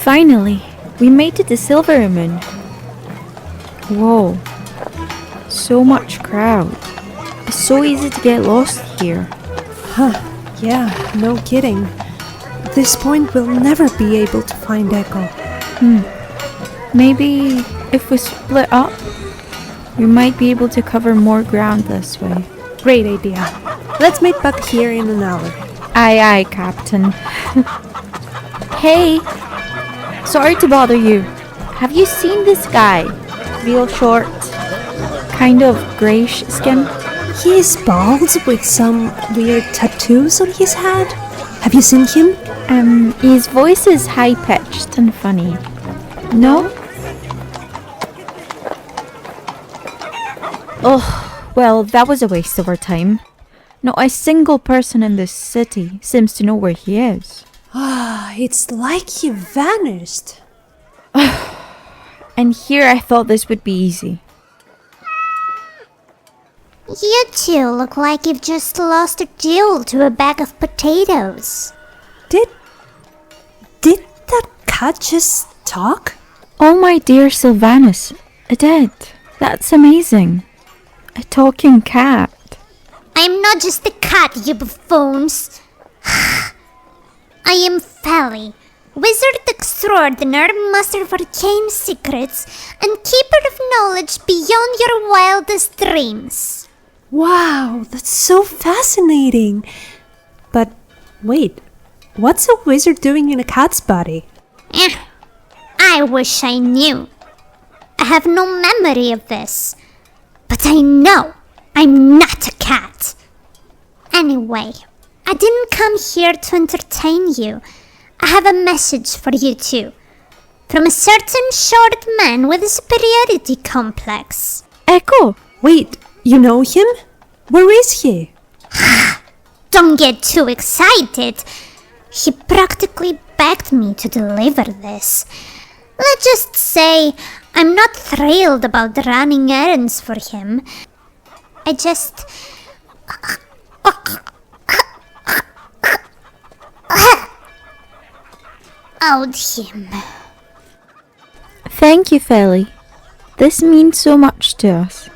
Finally, we made it to Silver Moon. Whoa, so much crowd. It's so easy to get lost here. Yeah, no kidding. At this point, we'll never be able to find Ekko. Maybe if we split up, we might be able to cover more ground this way. Great idea. Let's meet back here in an hour. Aye, aye, Captain. Hey, sorry to bother you. Have you seen this guy? Real short, kind of greyish skin. He is bald with some weird tattoos on his head. Have you seen him? His voice is high-pitched and funny. No? Oh, well, that was a waste of our time. Not a single person in this city seems to know where he is. It's like he vanished. And here I thought this would be easy. You two look like you've just lost a duel to a bag of potatoes. Did that cat just talk? Oh my dear Sylvanus, it did. That's amazing. A talking cat. I'm not just a cat, you buffoons. I am Felly, wizard extraordinaire, master of arcane secrets, and keeper of knowledge beyond your wildest dreams. Wow, that's so fascinating. But wait, what's a wizard doing in a cat's body? I wish I knew. I have no memory of this, but I know I'm not a cat. Anyway, I didn't come here to entertain you. I have a message for you two. From a certain short man with a superiority complex. Ekko! Wait, you know him? Where is he? Don't get too excited. He practically begged me to deliver this. Let's just say I'm not thrilled about running errands for him. I just... owed him. Thank you, Felly. This means so much to us.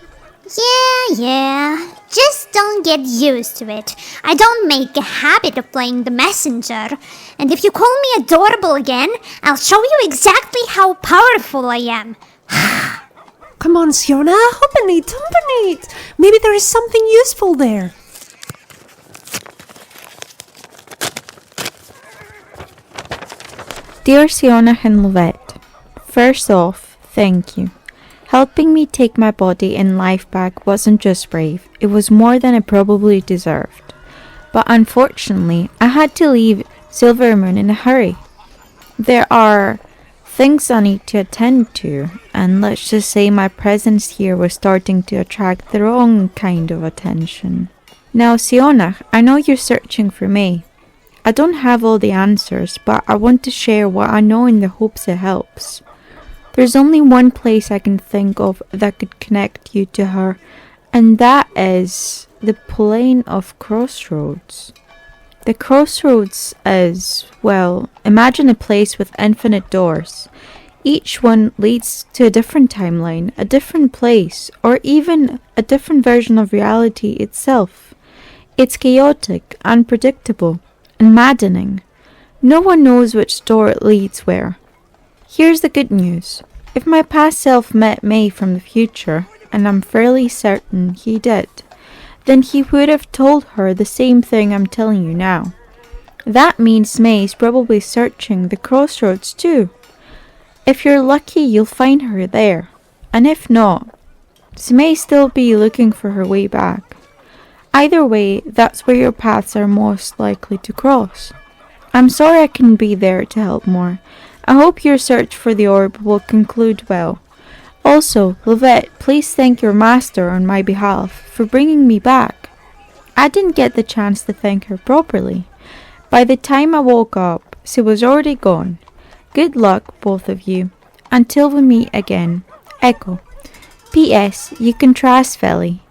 Yeah. Just don't get used to it. I don't make a habit of playing the messenger. And if you call me adorable again, I'll show you exactly how powerful I am. Come on, Sionnach, open it. Maybe there is something useful there. Dear Sionnach and Lovette, first off, thank you. Helping me take my body and life back wasn't just brave, it was more than I probably deserved. But unfortunately, I had to leave Silver Moon in a hurry. There are things I need to attend to, and let's just say my presence here was starting to attract the wrong kind of attention. Now, Sionnach, I know you're searching for me. I don't have all the answers, but I want to share what I know in the hopes it helps. There's only one place I can think of that could connect you to her, and that is the plane of crossroads. The crossroads is, well, imagine a place with infinite doors. Each one leads to a different timeline, a different place, or even a different version of reality itself. It's chaotic, unpredictable, and maddening. No one knows which door it leads where. Here's the good news. If my past self met May from the future, and I'm fairly certain he did, then he would have told her the same thing I'm telling you now. That means May's probably searching the crossroads too. If you're lucky, you'll find her there, and if not, she may still be looking for her way back. Either way, that's where your paths are most likely to cross. I'm sorry I couldn't be there to help more. I hope your search for the orb will conclude well. Also, Lovette, please thank your master on my behalf for bringing me back. I didn't get the chance to thank her properly. By the time I woke up, she was already gone. Good luck, both of you. Until we meet again. Ekko. P.S. You can trust Felly.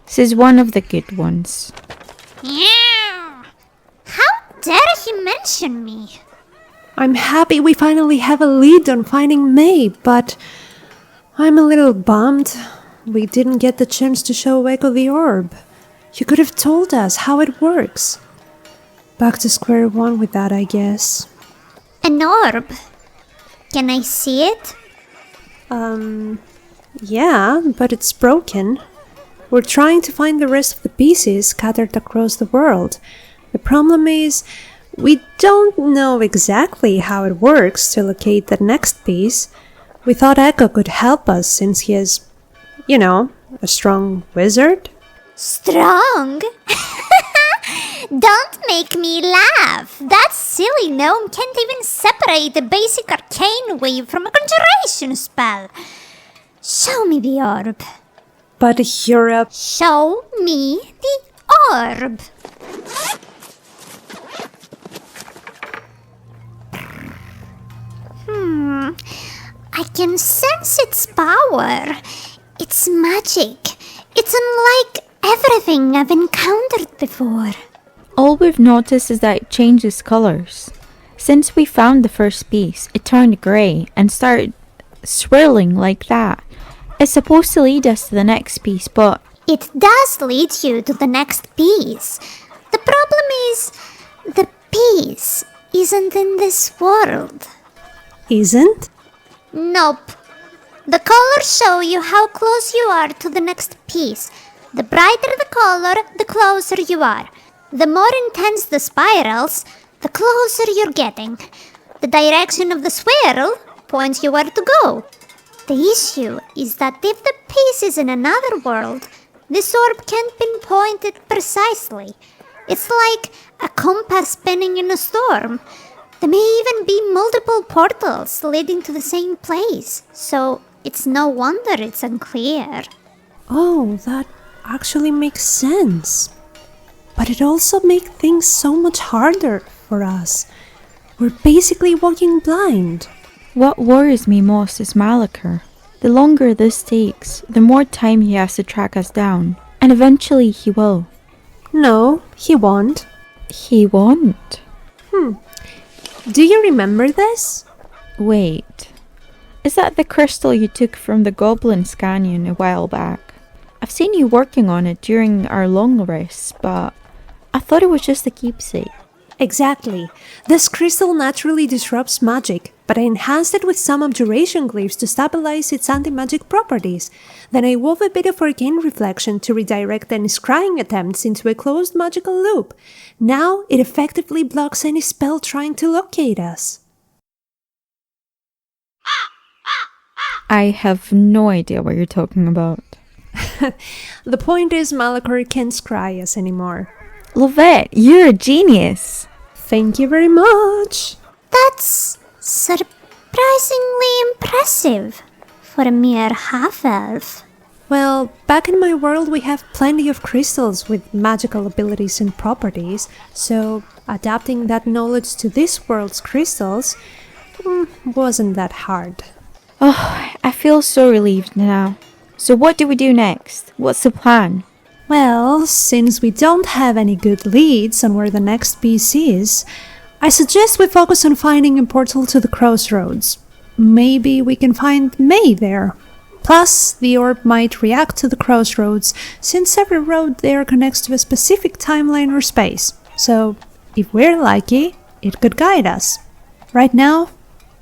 She's one of the good ones. Yeah. How dare he mention me? I'm happy we finally have a lead on finding May, but I'm a little bummed we didn't get the chance to show Ekko the orb. You could have told us how it works. Back to square one with that, I guess. An orb? Can I see it? Yeah, but it's broken. We're trying to find the rest of the pieces scattered across the world. The problem is, we don't know exactly how it works to locate the next piece. We thought Ekko could help us since he is, a strong wizard. Strong? Don't make me laugh. That silly gnome can't even separate a basic arcane wave from a conjuration spell. Show me the orb. But you're a... Show me the orb. I can sense its power. It's magic. It's unlike everything I've encountered before. All we've noticed is that it changes colours. Since we found the first piece, it turned grey and started swirling like that. It's supposed to lead us to the next piece, but... It does lead you to the next piece. The problem is, the piece isn't in this world. Isn't? Nope. The colors show you how close you are to the next piece. The brighter the color, the closer you are. The more intense the spirals, the closer you're getting. The direction of the swirl points you where to go. The issue is that if the piece is in another world, this orb can't pinpoint it precisely. It's like a compass spinning in a storm. There may even be multiple portals leading to the same place, so it's no wonder it's unclear. Oh, that actually makes sense. But it also makes things so much harder for us. We're basically walking blind. What worries me most is Malachar. The longer this takes, the more time he has to track us down. And eventually he will. No, he won't. He won't. Do you remember this? Wait. Is that the crystal you took from the Goblin Canyon a while back? I've seen you working on it during our long rests, but I thought it was just a keepsake. Exactly. This crystal naturally disrupts magic, but I enhanced it with some abjuration glyphs to stabilize its anti-magic properties. Then I wove a bit of arcane reflection to redirect any scrying attempts into a closed magical loop. Now it effectively blocks any spell trying to locate us. I have no idea what you're talking about. The point is Malachar can't scry us anymore. Lovette, you're a genius. Thank you very much. That's surprisingly impressive for a mere half-elf. Well, back in my world we have plenty of crystals with magical abilities and properties, so adapting that knowledge to this world's crystals wasn't that hard. Oh, I feel so relieved now. So what do we do next? What's the plan? Well, since we don't have any good leads on where the next piece is, I suggest we focus on finding a portal to the crossroads. Maybe we can find May there. Plus, the orb might react to the crossroads, since every road there connects to a specific timeline or space. So, if we're lucky, it could guide us. Right now,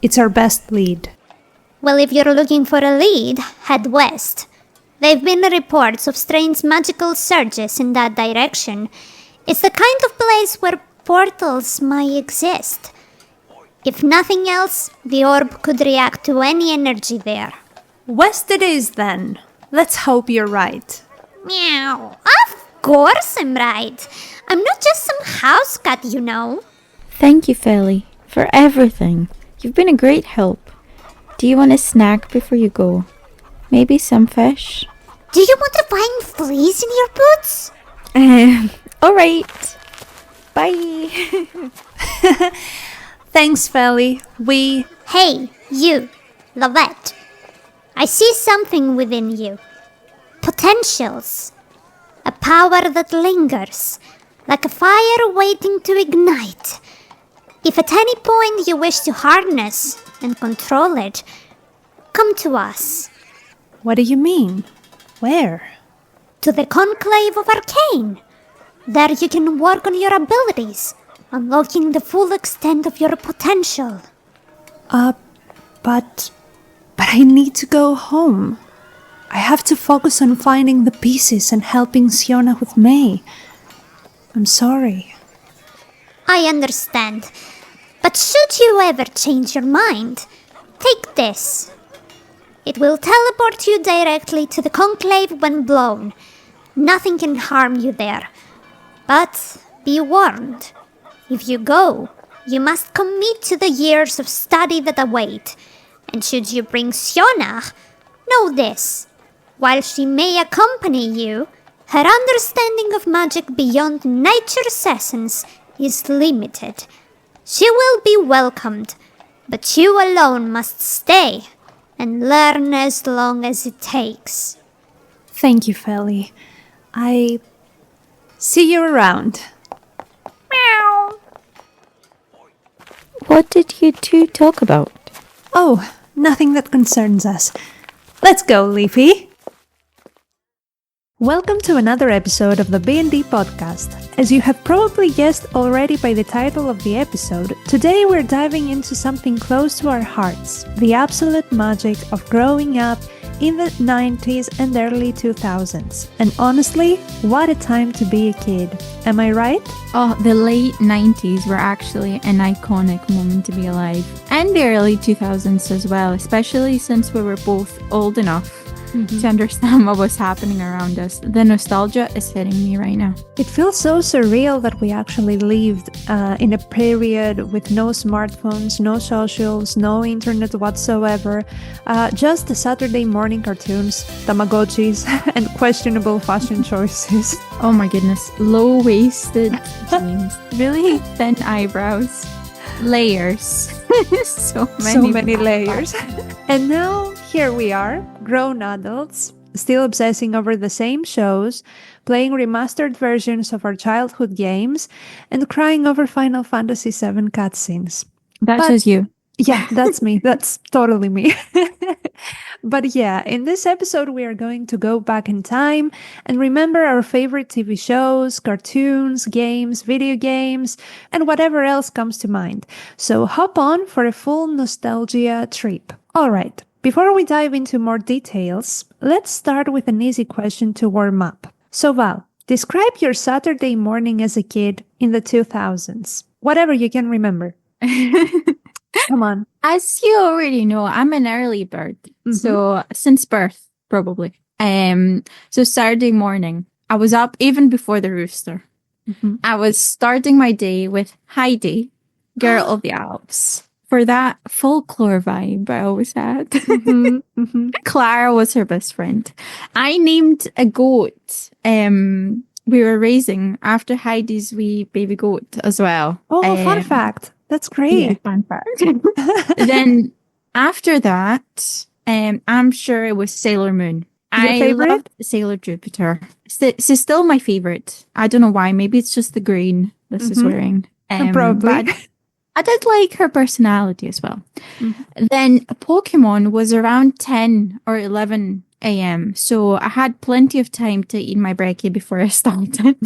it's our best lead. Well, if you're looking for a lead, head west. There have been reports of strange magical surges in that direction. It's the kind of place where portals might exist. If nothing else, the orb could react to any energy there. West it is then. Let's hope you're right. Meow. Of course I'm right. I'm not just some house cat, you know. Thank you, Felly, for everything. You've been a great help. Do you want a snack before you go? Maybe some fish? Do you want to find fleas in your boots? Alright. Bye. Thanks, Felly. Hey, you, Lovette. I see something within you. Potentials. A power that lingers, like a fire waiting to ignite. If at any point you wish to harness and control it, come to us. What do you mean? Where? To the Conclave of Arcane. There you can work on your abilities, unlocking the full extent of your potential. But I need to go home. I have to focus on finding the pieces and helping Sionnach with May. I'm sorry. I understand. But should you ever change your mind, take this. It will teleport you directly to the Conclave when blown. Nothing can harm you there. But be warned. If you go, you must commit to the years of study that await. And should you bring Sionnach, know this. While she may accompany you, her understanding of magic beyond nature's essence is limited. She will be welcomed, but you alone must stay and learn as long as it takes. Thank you, Felly. I see you around. Meow. What did you two talk about? Oh, nothing that concerns us. Let's go, Leafy. Welcome to another episode of the B&D podcast. As you have probably guessed already by the title of the episode, today we're diving into something close to our hearts, the absolute magic of growing up in the 90s and early 2000s. And honestly, what a time to be a kid. Am I right? Oh, the late 90s were actually an iconic moment to be alive. And the early 2000s as well, especially since we were both old enough to understand what was happening around us. The nostalgia is hitting me right now. It feels so surreal that we actually lived in a period with no smartphones, no socials, no internet whatsoever, just the Saturday morning cartoons, Tamagotchis, and questionable fashion choices. Oh my goodness, low-waisted jeans, really thin eyebrows, layers. So many layers. And now here we are, grown adults, still obsessing over the same shows, playing remastered versions of our childhood games, and crying over Final Fantasy VII cutscenes. That's just you. Yeah, that's me. That's totally me. But yeah, in this episode, we are going to go back in time and remember our favorite TV shows, cartoons, games, video games, and whatever else comes to mind. So hop on for a full nostalgia trip. All right, before we dive into more details, let's start with an easy question to warm up. So Val, describe your Saturday morning as a kid in the 2000s. Whatever you can remember. Come on. As you already know, I'm an early bird. So since birth, probably. So Saturday morning, I was up even before the rooster. I was starting my day with Heidi, Girl of the Alps. For that folklore vibe I always had. Clara was her best friend. I named a goat we were raising after Heidi's wee baby goat as well. Oh, fun fact. That's great. Yeah, fun fact. Then after that, I'm sure it was Sailor Moon. Your favorite? Loved Sailor Jupiter. She's still my favorite. I don't know why. Maybe it's just the green this is wearing. Probably. I did like her personality as well. Then Pokemon was around 10 or 11 a.m. So I had plenty of time to eat my brekkie before I started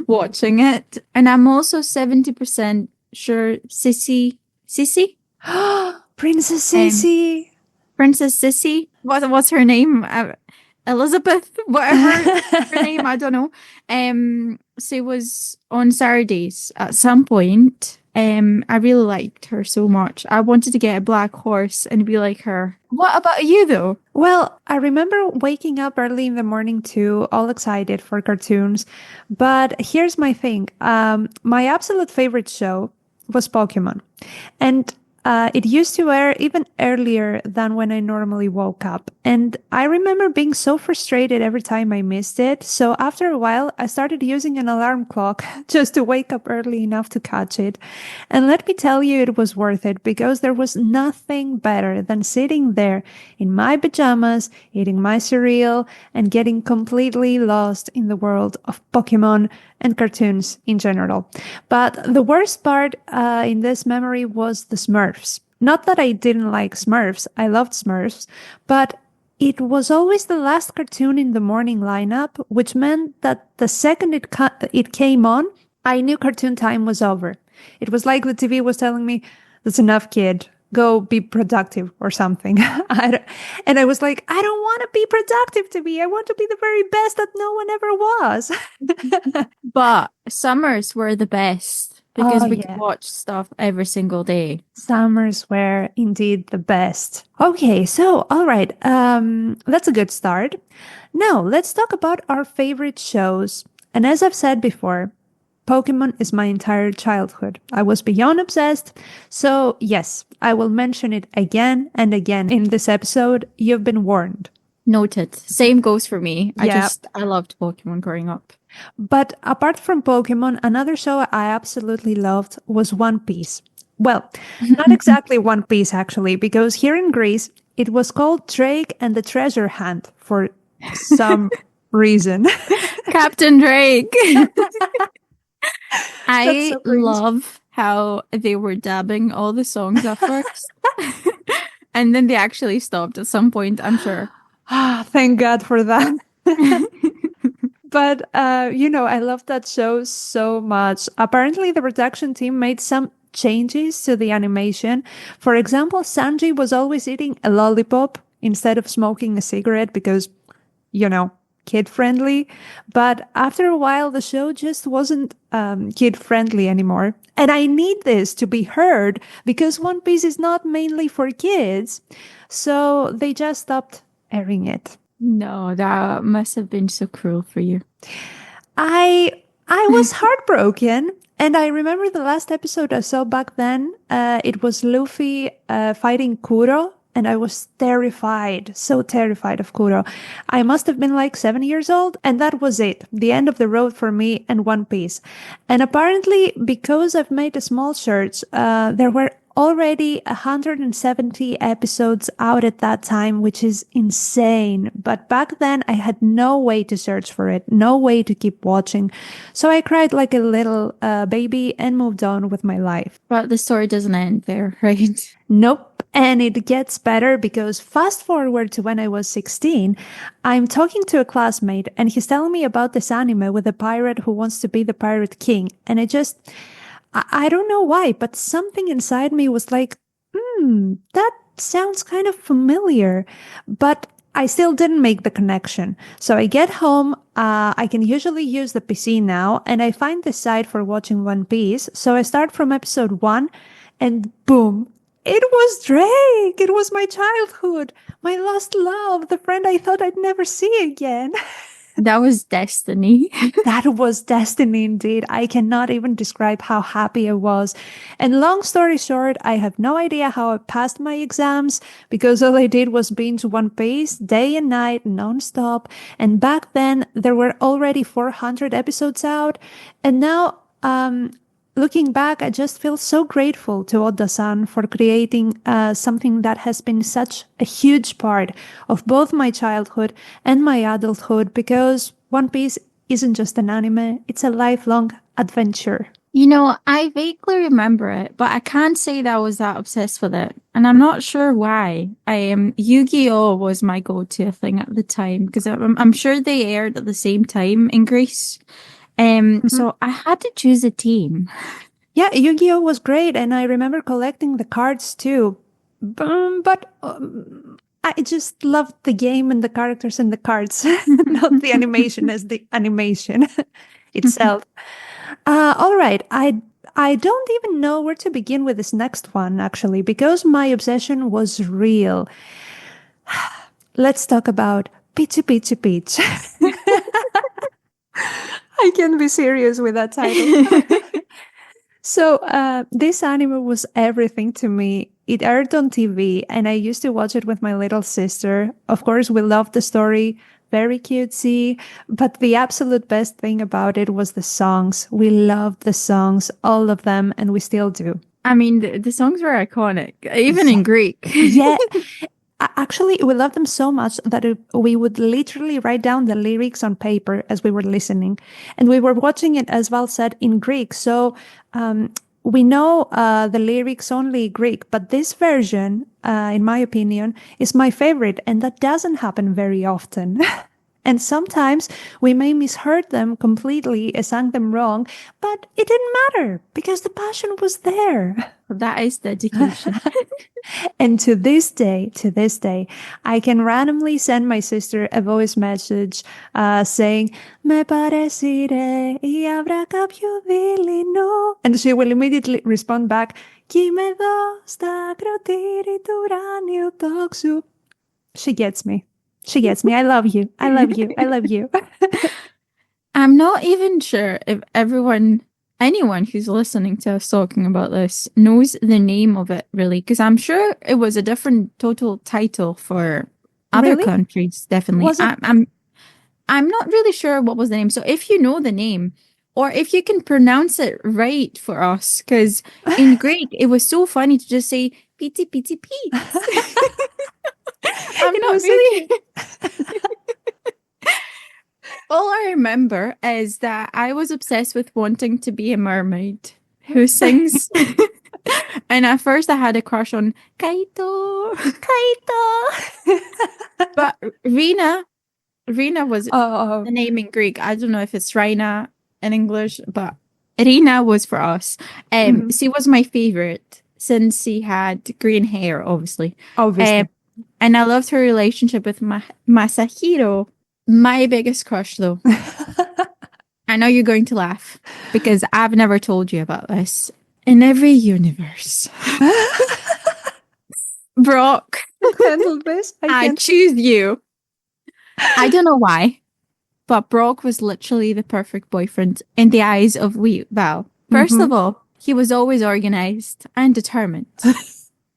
watching it. And I'm also 70% sure Sissy? Princess Sissy. Princess Sissy? What's her name? Elizabeth? Whatever her name, I don't know. She was on Saturdays at some point. I really liked her so much. I wanted to get a black horse and be like her. What about you though? Well, I remember waking up early in the morning too, all excited for cartoons. But here's my thing. My absolute favorite show was Pokemon. And it used to air even earlier than when I normally woke up. And I remember being so frustrated every time I missed it. So after a while, I started using an alarm clock just to wake up early enough to catch it. And let me tell you, it was worth it because there was nothing better than sitting there in my pajamas, eating my cereal, and getting completely lost in the world of Pokemon and cartoons in general. But the worst part in this memory was the Smurfs. Not that I didn't like Smurfs, I loved Smurfs, but it was always the last cartoon in the morning lineup, which meant that the second it came on, I knew cartoon time was over. It was like the TV was telling me, that's enough, kid. Go be productive or something. And I was like, I don't want to be productive to be. I want to be the very best that no one ever was. But summers were the best because we could watch stuff every single day. Summers were indeed the best. Okay, so all right, that's a good start. Now let's talk about our favorite shows. And as I've said before, Pokemon is my entire childhood. I was beyond obsessed. So yes, I will mention it again and again in this episode. You've been warned. Noted. Same goes for me. Yeah. I loved Pokemon growing up. But apart from Pokemon, another show I absolutely loved was One Piece. Well, not exactly One Piece actually, because here in Greece, it was called Drake and the Treasure Hunt for some reason. Captain Drake. I so cringe. love how they were dabbing all the songs at first. And then they actually stopped at some point, I'm sure. Thank God for that. But, I love that show so much. Apparently, the production team made some changes to the animation. For example, Sanji was always eating a lollipop instead of smoking a cigarette because, kid-friendly. But after a while, the show just wasn't kid-friendly anymore. And I need this to be heard because One Piece is not mainly for kids. So they just stopped airing it. No, that must have been so cruel for you. I was heartbroken. And I remember the last episode I saw back then. It was Luffy fighting Kuro. And I was terrified, so terrified of Kuro. I must have been like 7 years old. And that was it. The end of the road for me and One Piece. And apparently, because I've made a small search, there were already 170 episodes out at that time, which is insane. But back then I had no way to search for it, no way to keep watching. So I cried like a little baby and moved on with my life. But the story doesn't end there, right? Nope. And it gets better because fast forward to when I was 16, I'm talking to a classmate and he's telling me about this anime with a pirate who wants to be the pirate king. And I don't know why, but something inside me was like, that sounds kind of familiar, but I still didn't make the connection. So I get home, I can usually use the PC now, and I find the site for watching One Piece. So I start from episode 1, and boom, it was Drake. It was my childhood, my lost love, the friend I thought I'd never see again. That was destiny. That was destiny indeed. I cannot even describe how happy I was. And long story short, I have no idea how I passed my exams because all I did was binge One Piece day and night, nonstop. And back then, there were already 400 episodes out. And now, looking back, I just feel so grateful to Oda-san for creating something that has been such a huge part of both my childhood and my adulthood because One Piece isn't just an anime, it's a lifelong adventure. I vaguely remember it, but I can't say that I was that obsessed with it. And I'm not sure why. Yu-Gi-Oh! Was my go-to thing at the time because I'm sure they aired at the same time in Greece. So I had to choose a team. Yeah, Yu-Gi-Oh! Was great, and I remember collecting the cards too. But I just loved the game and the characters and the cards, not the animation as the animation itself. All right, I don't even know where to begin with this next one, actually, because my obsession was real. Let's talk about Pichu Pichu Peach. I can't be serious with that title. So, this anime was everything to me. It aired on TV and I used to watch it with my little sister. Of course, we loved the story. Very cutesy. But the absolute best thing about it was the songs. We loved the songs, all of them, and we still do. I mean, the songs were iconic, even in Greek. Yeah. Actually, we loved them so much that we would literally write down the lyrics on paper as we were listening. And we were watching it, as Val said, in Greek. So we know the lyrics only Greek, but this version, in my opinion, is my favorite. And that doesn't happen very often. And sometimes we may misheard them completely, sang them wrong, but it didn't matter because the passion was there. That is dedication. And to this day, I can randomly send my sister a voice message saying, Me parecire y habrá cambio vilino. And she will immediately respond back, Ki me dos ta grotiri turanio toxu. She gets me. I love you. I'm not even sure if anyone who's listening to us talking about this knows the name of it really, because I'm sure it was a different total title for other countries. Definitely. I'm not really sure what was the name. So if you know the name, or if you can pronounce it right for us, because in Greek it was so funny to just say piti piti pee. I'm not really. All I remember is that I was obsessed with wanting to be a mermaid who sings. And at first I had a crush on Kaito. But Rina was the name in Greek. I don't know if it's Rina in English, but Rina was for us. She was my favorite since she had green hair, obviously. And I loved her relationship with Masahiro. My biggest crush, though. I know you're going to laugh because I've never told you about this. In every universe, Brock, I choose you. I don't know why, but Brock was literally the perfect boyfriend in the eyes of wee Val. First of all, he was always organized and determined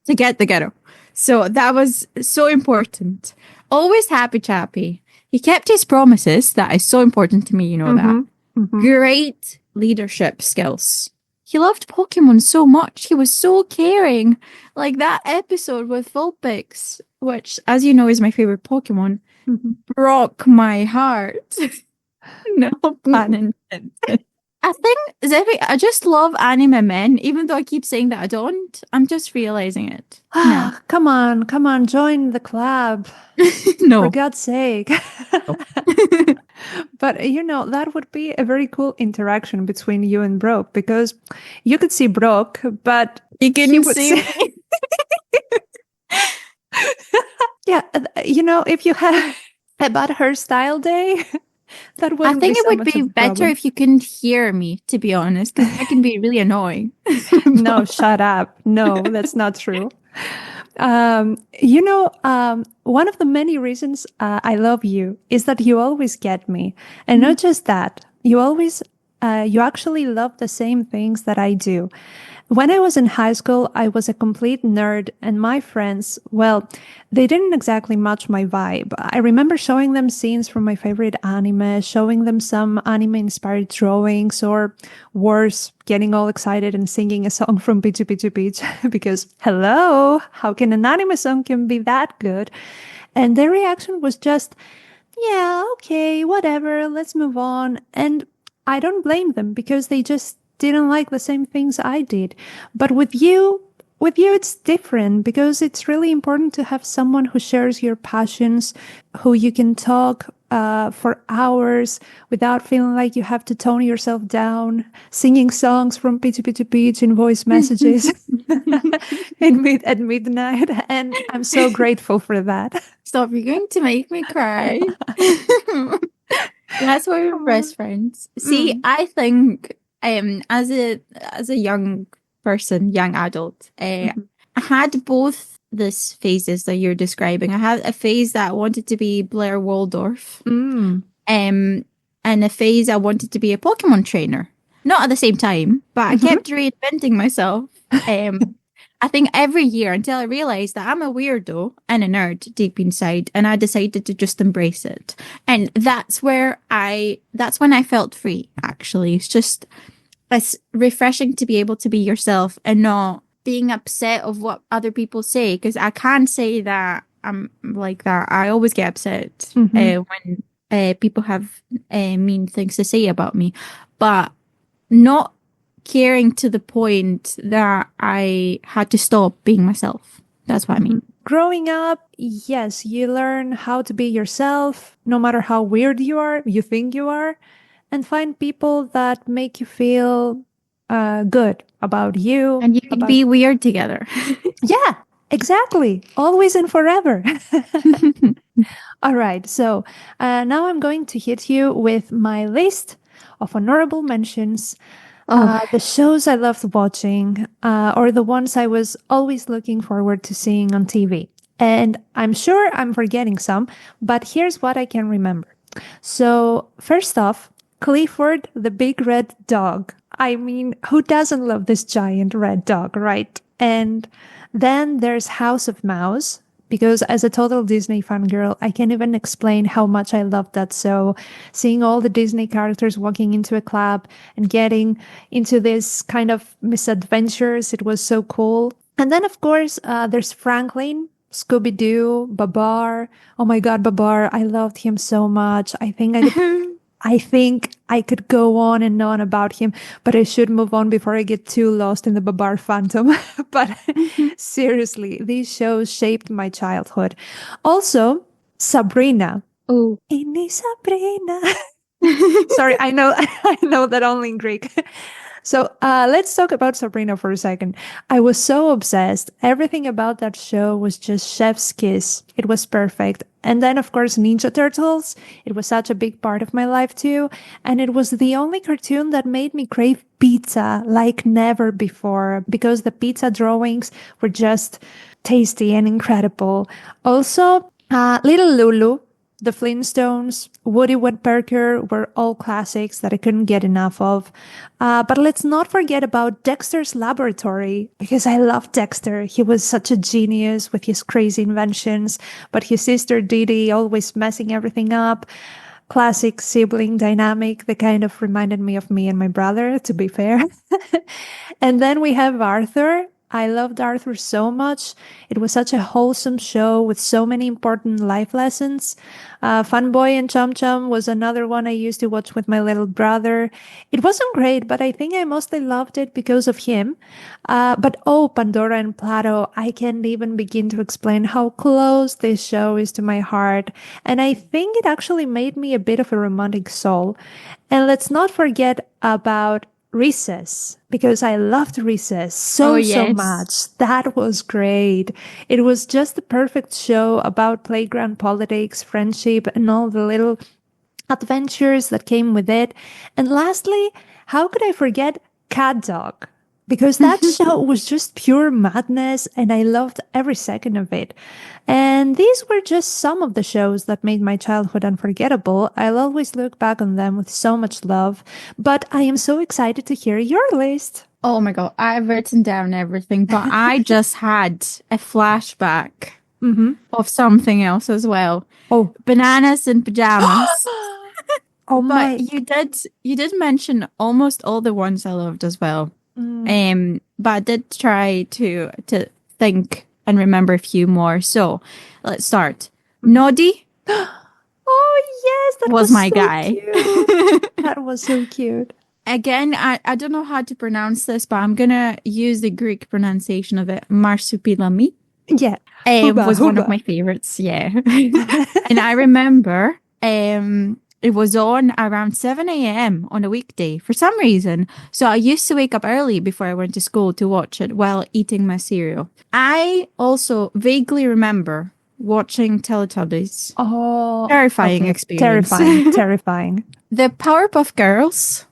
to get the ghetto. So that was so important. Always happy chappy. He kept his promises. That is so important to me, you know that. Great leadership skills. He loved Pokemon so much. He was so caring. Like that episode with Vulpix, which, as you know, is my favorite Pokemon, broke my heart. No pun intended. I think, I just love anime men, even though I keep saying that I don't. I'm just realizing it. No. Come on, join the club. No. For God's sake. No. But, that would be a very cool interaction between you and Brock, because you could see Brock, but you couldn't see me. Yeah, if you had a bad hairstyle day, that would. I think it would be better if you couldn't hear me, to be honest, because that can be really annoying. No, shut up. No, that's not true. One of the many reasons I love you is that you always get me. And not just that, you actually love the same things that I do. When I was in high school, I was a complete nerd, and my friends, well, they didn't exactly match my vibe. I remember showing them scenes from my favorite anime, showing them some anime-inspired drawings, or worse, getting all excited and singing a song from Pichu Pichu Peach, because, hello, how can an anime song can be that good? And their reaction was just, yeah, okay, whatever, let's move on. And I don't blame them, because they just didn't like the same things I did. But with you, it's different, because it's really important to have someone who shares your passions, who you can talk for hours without feeling like you have to tone yourself down, singing songs from Pichu Pichu Peach in voice messages at midnight. And I'm so grateful for that. Stop, you're going to make me cry. That's why we're best friends. See, I think as a young person, young adult, I had both these phases that you're describing. I had a phase that I wanted to be Blair Waldorf, and a phase I wanted to be a Pokemon trainer. Not at the same time, but I kept reinventing myself. I think every year, until I realized that I'm a weirdo and a nerd deep inside, and I decided to just embrace it. And that's when I felt free, actually. It's refreshing to be able to be yourself and not being upset of what other people say, because I can say that I'm like that. I always get upset when people have mean things to say about me, but not caring to the point that I had to stop being myself. That's what I mean. Growing up, yes, you learn how to be yourself, no matter how weird you think you are, and find people that make you feel good about you. And you can be weird together. Yeah, exactly. Always and forever. All right. So now I'm going to hit you with my list of honorable mentions. The shows I loved watching, or the ones I was always looking forward to seeing on TV. And I'm sure I'm forgetting some, but here's what I can remember. So first off, Clifford the Big Red Dog. I mean, who doesn't love this giant red dog, right? And then there's House of Mouse, because as a total Disney fangirl, I can't even explain how much I loved that show. Seeing all the Disney characters walking into a club and getting into this kind of misadventures, it was so cool. And then, of course, there's Franklin, Scooby-Doo, Babar. Oh my God, Babar. I loved him so much. I think I could go on and on about him, but I should move on before I get too lost in the Babar phantom. But seriously, these shows shaped my childhood. Also, Sabrina. Oh, Ini Sabrina. Sorry, I know that only in Greek. So let's talk about Sabrina for a second. I was so obsessed. Everything about that show was just chef's kiss. It was perfect. And then, of course, Ninja Turtles. It was such a big part of my life, too. And it was the only cartoon that made me crave pizza like never before, because the pizza drawings were just tasty and incredible. Also, Little Lulu, the Flintstones, Woody Woodpecker were all classics that I couldn't get enough of. But let's not forget about Dexter's Laboratory, because I love Dexter. He was such a genius with his crazy inventions, but his sister Dee Dee always messing everything up. Classic sibling dynamic that kind of reminded me of me and my brother, to be fair. And then we have Arthur. I loved Arthur so much. It was such a wholesome show with so many important life lessons. Fun Boy and Chum Chum was another one I used to watch with my little brother. It wasn't great, but I think I mostly loved it because of him. But Pandora and Plato, I can't even begin to explain how close this show is to my heart. And I think it actually made me a bit of a romantic soul. And let's not forget about Recess, because I loved Recess so much. That was great. It was just the perfect show about playground politics, friendship, and all the little adventures that came with it. And lastly, how could I forget Cat Dog? Because that show was just pure madness, and I loved every second of it. And these were just some of the shows that made my childhood unforgettable. I'll always look back on them with so much love, but I am so excited to hear your list. Oh my God, I've written down everything, but I just had a flashback of something else as well. Oh, Bananas and pajamas. oh my! But you did mention almost all the ones I loved as well. But I did try to think and remember a few more. So let's start. Noddy. Oh yes, that was my so guy. Cute. That was so cute. Again, I don't know how to pronounce this, but I'm gonna use the Greek pronunciation of it. Marsupilami. Yeah, was one of my favorites. Yeah, and I remember it was on around 7 a.m. on a weekday for some reason. So I used to wake up early before I went to school to watch it while eating my cereal. I also vaguely remember watching Teletubbies. Oh, terrifying experience. Terrifying. The Powerpuff Girls.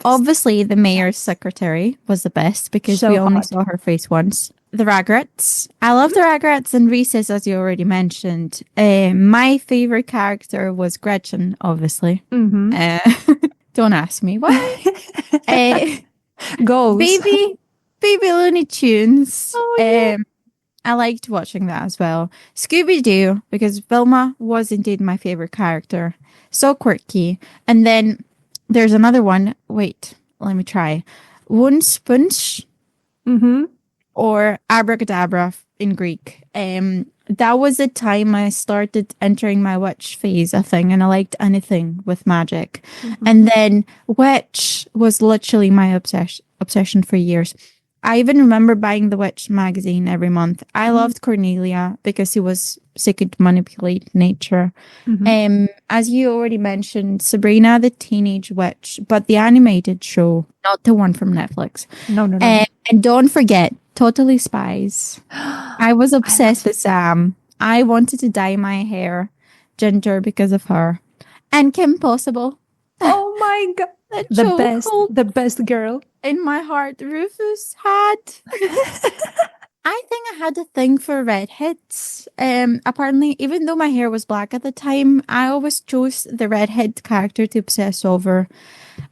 Obviously, the mayor's secretary was the best because we only saw her face once. The Rugrats. I love the Rugrats and Recess, as you already mentioned. My favorite character was Gretchen, obviously. Don't ask me why. Goals. Baby Looney Tunes. Oh, yeah. I liked watching that as well. Scooby-Doo, because Velma was indeed my favorite character. So quirky. And then there's another one. Wait, let me try. Wunspunch. Or Abracadabra in Greek. that was the time I started entering my witch phase, I think, and I liked anything with magic. And then witch was literally my obsession for years. I even remember buying the Witch magazine every month. I loved Cornelia because she could manipulate nature. As you already mentioned, Sabrina the Teenage Witch, but the animated show, not the one from Netflix. No. And don't forget, Totally Spies. I was obsessed with Sam. I wanted to dye my hair ginger because of her. And Kim Possible. Oh my god. The best girl. In my heart, Rufus had. I think I had a thing for redheads. Apparently, even though my hair was black at the time, I always chose the redhead character to obsess over.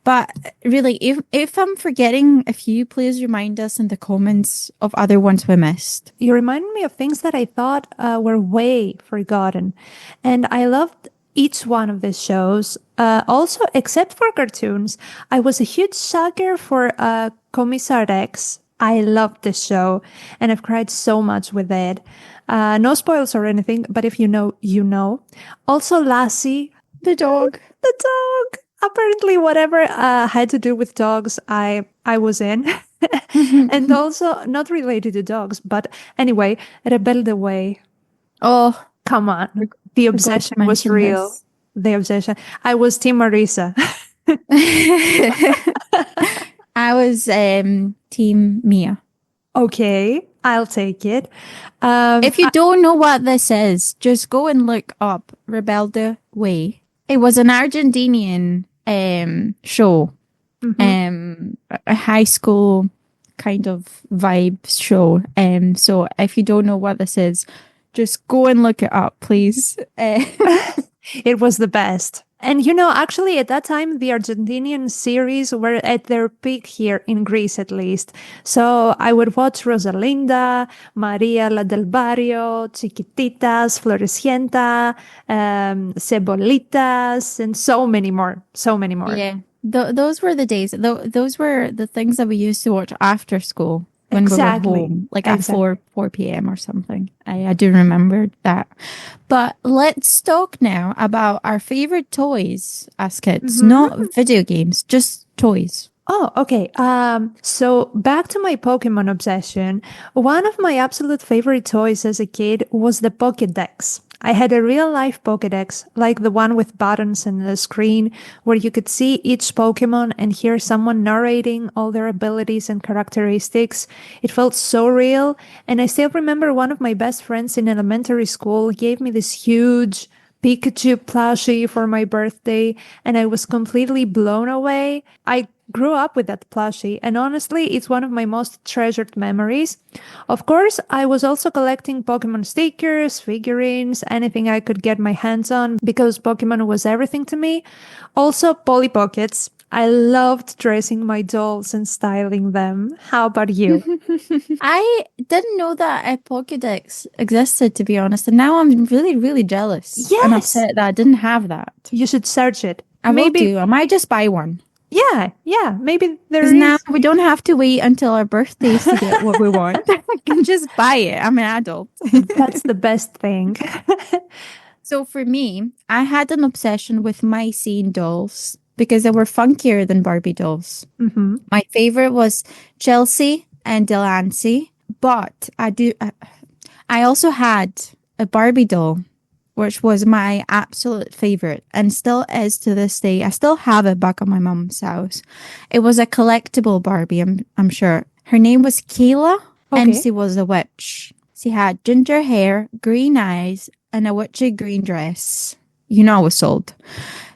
But really, if I'm forgetting a few, please remind us in the comments of other ones we missed. You remind me of things that I thought were way forgotten. And I loved each one of these shows. Also, except for cartoons, I was a huge sucker for Commissar Rex. I loved this show, and I've cried so much with it. No spoils or anything, but if you know, you know. Also, Lassie. The dog. The dog. Apparently, whatever had to do with dogs, I was in. And also, not related to dogs, but anyway, Rebelde Way. Oh, come on. The obsession was real. The obsession. I was Team Marisa. I was Team Mia. Okay, I'll take it. If you don't know what this is, just go and look up Rebelde Way. It was an Argentinian show, a high school kind of vibe show. So if you don't know what this is, just go and look it up, please. It was the best. And actually at that time, the Argentinian series were at their peak here in Greece, at least. So I would watch Rosalinda, Maria la del Barrio, Chiquititas, Florecienta, Cebolitas, and so many more. So many more. Yeah. Those were the days. Those were the things that we used to watch after school. When we were home, like at 4 p.m. or something. I do remember that. But let's talk now about our favorite toys as kids. Not video games, just toys. Oh, okay. So back to my Pokemon obsession. One of my absolute favorite toys as a kid was the Pokédex. I had a real-life Pokédex, like the one with buttons and the screen, where you could see each Pokemon and hear someone narrating all their abilities and characteristics. It felt so real, and I still remember one of my best friends in elementary school gave me this huge Pikachu plushie for my birthday, and I was completely blown away. I grew up with that plushie, and honestly, it's one of my most treasured memories. Of course, I was also collecting Pokemon stickers, figurines, anything I could get my hands on, because Pokemon was everything to me. Also, Polly Pockets. I loved dressing my dolls and styling them. How about you? I didn't know that a Pokédex existed, to be honest, and now I'm really, really jealous. Yes! I'm upset that I didn't have that. You should search it. I will do. I might just buy one. Yeah, maybe there is. Now we don't have to wait until our birthdays to get what we want. I can just buy it. I'm an adult. That's the best thing. So for me, I had an obsession with Mycene dolls because they were funkier than Barbie dolls. My favorite was Chelsea and Delancey, but I also had a Barbie doll, which was my absolute favorite and still is to this day. I still have it back at my mum's house. It was a collectible Barbie, I'm sure. Her name was Kayla, and she was a witch. She had ginger hair, green eyes, and a witchy green dress. I was sold.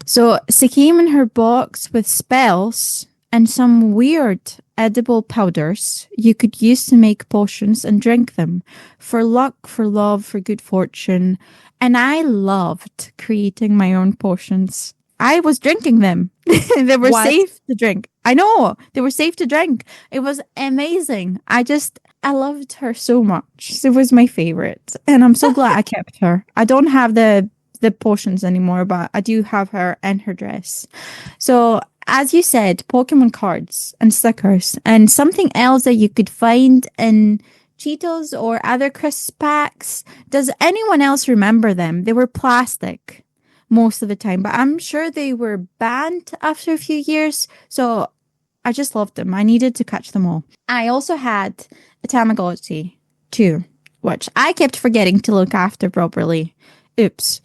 So she came in her box with spells and some weird edible powders you could use to make potions and drink them for luck, for love, for good fortune. And I loved creating my own potions. I was drinking them. They were safe to drink. I know. They were safe to drink. It was amazing. I loved her so much. She was my favorite. And I'm so glad I kept her. I don't have the potions anymore, but I do have her and her dress. So, as you said, Pokemon cards and stickers and something else that you could find in Cheetos or other crisp packs. Does anyone else remember them? They were plastic most of the time, but I'm sure they were banned after a few years. So I just loved them. I needed to catch them all. I also had a Tamagotchi too, which I kept forgetting to look after properly. Oops.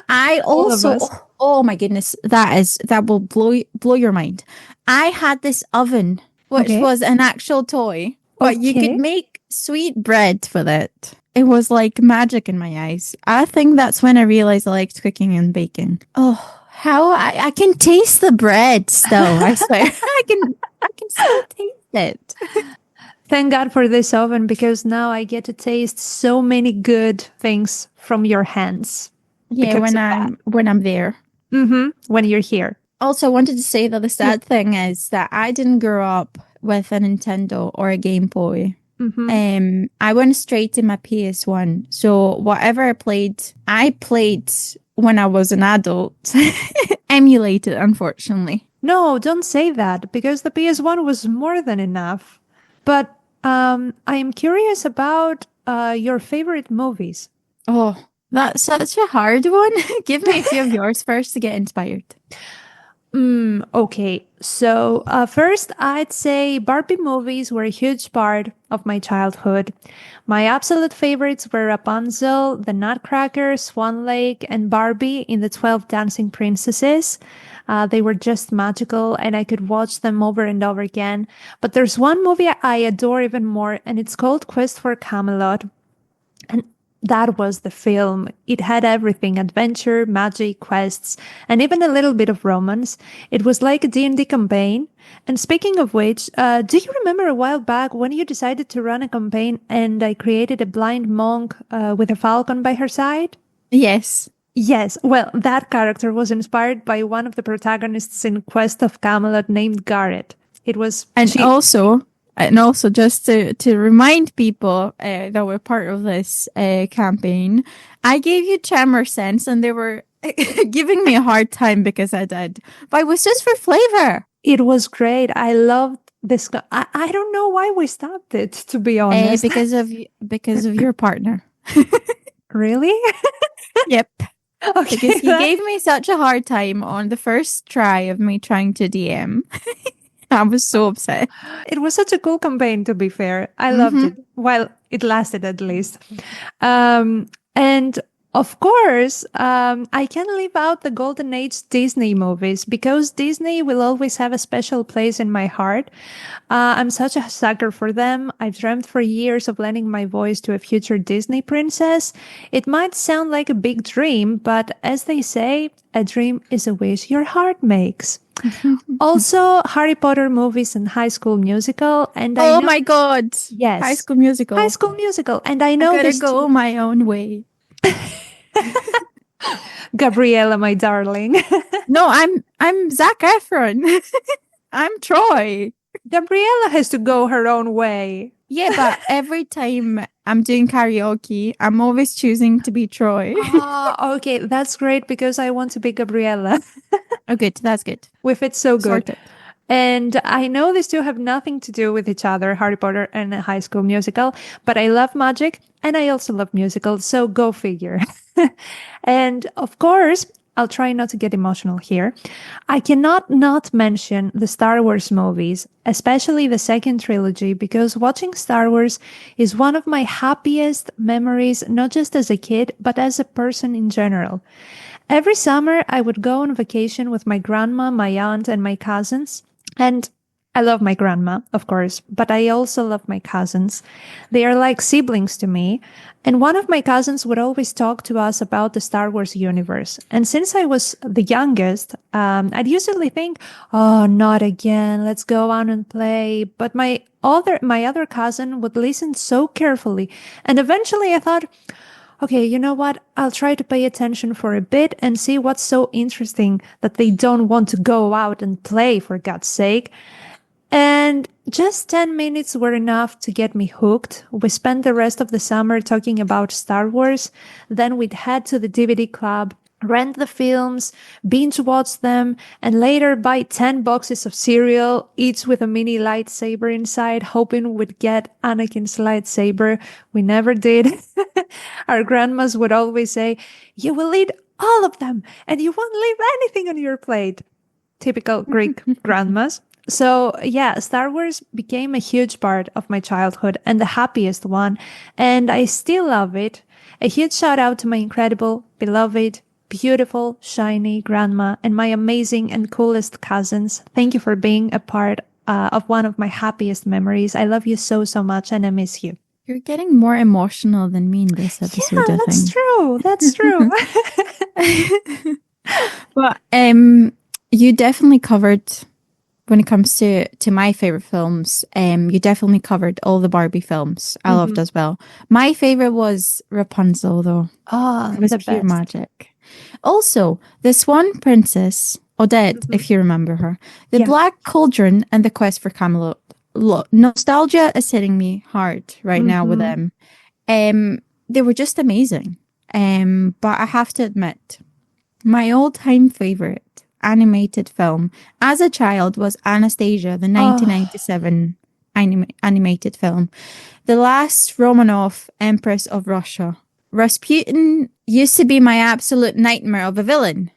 I also, oh my goodness, that will blow your mind. I had this oven, which was an actual toy, but you could make sweet bread with it. It was like magic in my eyes. I think that's when I realized I liked cooking and baking. Oh, how I can taste the bread still. I swear, I can still taste it. Thank God for this oven, because now I get to taste so many good things from your hands. Yeah, when I'm there. When you're here. Also, I wanted to say that the sad thing is that I didn't grow up with a Nintendo or a Game Boy. I went straight to my PS1. So whatever I played when I was an adult. Emulated, unfortunately. No, don't say that, because the PS1 was more than enough. But I am curious about your favorite movies. Oh, that's such a hard one. Give me a few of yours first to get inspired. Okay, so first I'd say Barbie movies were a huge part of my childhood. My absolute favorites were Rapunzel, The Nutcracker, Swan Lake, and Barbie in the 12 Dancing Princesses. They were just magical, and I could watch them over and over again. But there's one movie I adore even more, and it's called Quest for Camelot. And that was the film. It had everything: adventure, magic, quests, and even a little bit of romance. It was like a D&D campaign. And speaking of which, do you remember a while back when you decided to run a campaign and I created a blind monk with a falcon by her side? Yes. Yes. Well, that character was inspired by one of the protagonists in Quest of Camelot named Garrett. It was... And also, just to remind people that were part of this campaign, I gave you tremor sense, and they were giving me a hard time because I did. But it was just for flavor. It was great. I loved this. I don't know why we stopped it, to be honest. Because of your partner. Really? Yep. Okay. Because he gave me such a hard time on the first try of me trying to DM. I was so upset. It was such a cool campaign, to be fair. I loved it. Well, it lasted at least. And of course, I can't leave out the Golden Age Disney movies, because Disney will always have a special place in my heart. I'm such a sucker for them. I've dreamt for years of lending my voice to a future Disney princess. It might sound like a big dream, but as they say, a dream is a wish your heart makes. Also, Harry Potter movies and High School Musical. And I know, my God. Yes. High School Musical. High School Musical. And I know I gotta go my own way. Gabriella, my darling. No, I'm Zac Efron. I'm Troy. Gabriella has to go her own way. Yeah, but every time I'm doing karaoke, I'm always choosing to be Troy. Okay, that's great, because I want to be Gabriella. Oh, good. That's good. We fit so good. Sorted. And I know these two have nothing to do with each other, Harry Potter and High School Musical, but I love magic and I also love musicals, so go figure. And of course, I'll try not to get emotional here. I cannot not mention the Star Wars movies, especially the second trilogy, because watching Star Wars is one of my happiest memories, not just as a kid, but as a person in general. Every summer, I would go on vacation with my grandma, my aunt, and my cousins. And I love my grandma, of course, but I also love my cousins. They are like siblings to me. And one of my cousins would always talk to us about the Star Wars universe. And since I was the youngest, I'd usually think, oh, not again. Let's go on and play. But my other cousin would listen so carefully. And eventually I thought, okay, you know what? I'll try to pay attention for a bit and see what's so interesting that they don't want to go out and play, for God's sake. And just 10 minutes were enough to get me hooked. We spent the rest of the summer talking about Star Wars. Then we'd head to the DVD club rent the films, binge watch them, and later buy 10 boxes of cereal, each with a mini lightsaber inside, hoping we'd get Anakin's lightsaber. We never did. Our grandmas would always say, "You will eat all of them, and you won't leave anything on your plate." Typical Greek grandmas. So yeah, Star Wars became a huge part of my childhood and the happiest one, and I still love it. A huge shout out to my incredible, beloved, beautiful, shiny grandma and my amazing and coolest cousins. Thank you for being a part of one of my happiest memories. I love you so, so much, and I miss you. You're getting more emotional than me in this episode, Yeah, I that's think. true. That's true. But you definitely covered, when it comes to my favorite films, you definitely covered all the Barbie films. I loved as well. My favorite was Rapunzel, though. Oh, It was the pure best. magic. Also, this one princess, Odette, if you remember her, the Yeah. Black Cauldron and the Quest for Camelot. Look, nostalgia is hitting me hard right now with them. They were just amazing. But I have to admit, my all-time favorite animated film as a child was Anastasia, the 1997 animated film. The last Romanov Empress of Russia. Rasputin used to be my absolute nightmare of a villain.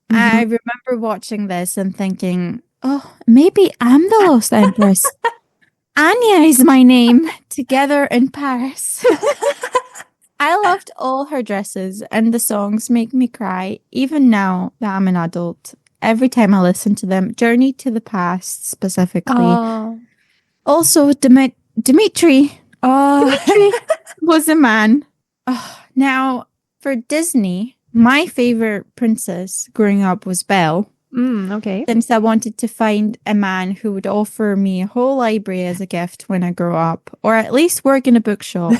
I remember watching this and thinking, oh, maybe I'm the lost empress. Anya is my name. Together in Paris. I loved all her dresses, and the songs make me cry, even now that I'm an adult. Every time I listen to them, Journey to the Past specifically. Oh. Also, Dimitri was a man. Now, for Disney, my favorite princess growing up was Belle. Okay. Since I wanted to find a man who would offer me a whole library as a gift when I grow up, or at least work in a bookshop.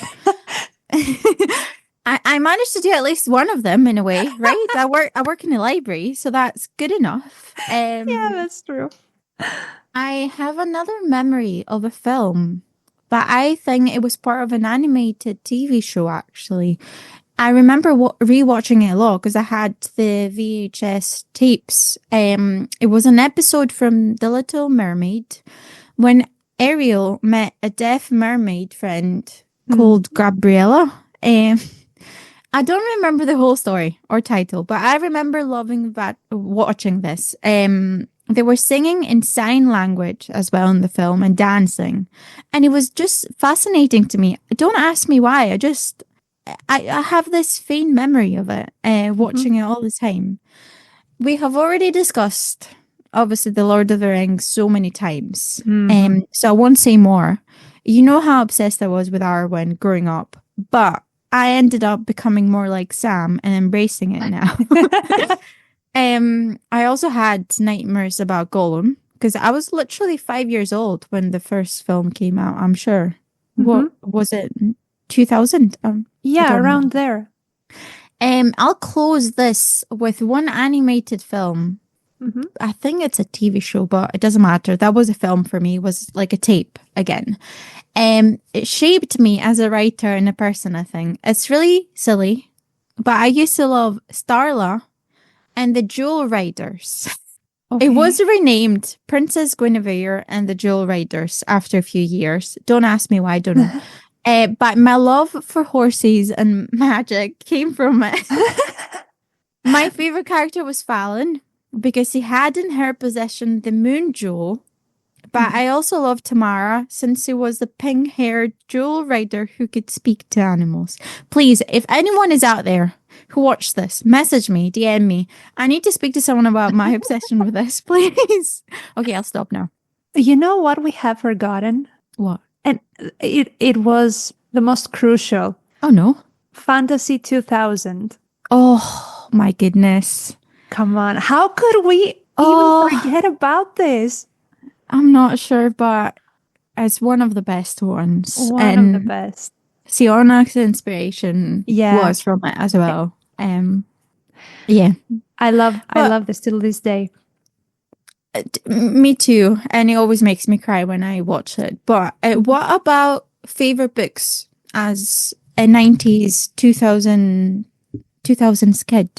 I managed to do at least one of them in a way, right? I work in a library, so that's good enough. Yeah, that's true. I have another memory of a film, but I think it was part of an animated TV show, actually. I remember rewatching it a lot because I had the VHS tapes. It was an episode from The Little Mermaid when Ariel met a deaf mermaid friend called Gabriella. I don't remember the whole story or title, but I remember loving watching this. They were singing in sign language as well in the film and dancing. And it was just fascinating to me. Don't ask me why. I have this faint memory of it, watching it all the time. We have already discussed, obviously, The Lord of the Rings so many times. So I won't say more. You know how obsessed I was with Arwen growing up, but I ended up becoming more like Sam and embracing it now. I also had nightmares about Gollum because I was literally 5 years old when the first film came out, I'm sure. What was it? 2000? Yeah, around there. I'll close this with one animated film. I think it's a TV show, but it doesn't matter. That was a film for me. It was like a tape again. It shaped me as a writer and a person, I think. It's really silly, but I used to love Starla and the Jewel Riders. Okay. It was renamed Princess Guinevere and the Jewel Riders after a few years. Don't ask me why, I don't know. But my love for horses and magic came from it. My favorite character was Fallon because he had in her possession the moon jewel. But I also loved Tamara since she was the pink-haired jewel rider who could speak to animals. Please, if anyone is out there who watched this, message me, DM me. I need to speak to someone about my obsession with this, please. Okay, I'll stop now. You know what we have forgotten? What? And it was the most crucial. Oh, no. Fantasy 2000. Oh, my goodness. Come on. How could we even forget about this? I'm not sure, but it's one of the best ones. One of the best. Sionnach's inspiration was from it as well. Yeah. I love this till this day. Me too. And it always makes me cry when I watch it. But what about favorite books as a 90s, 2000s kid?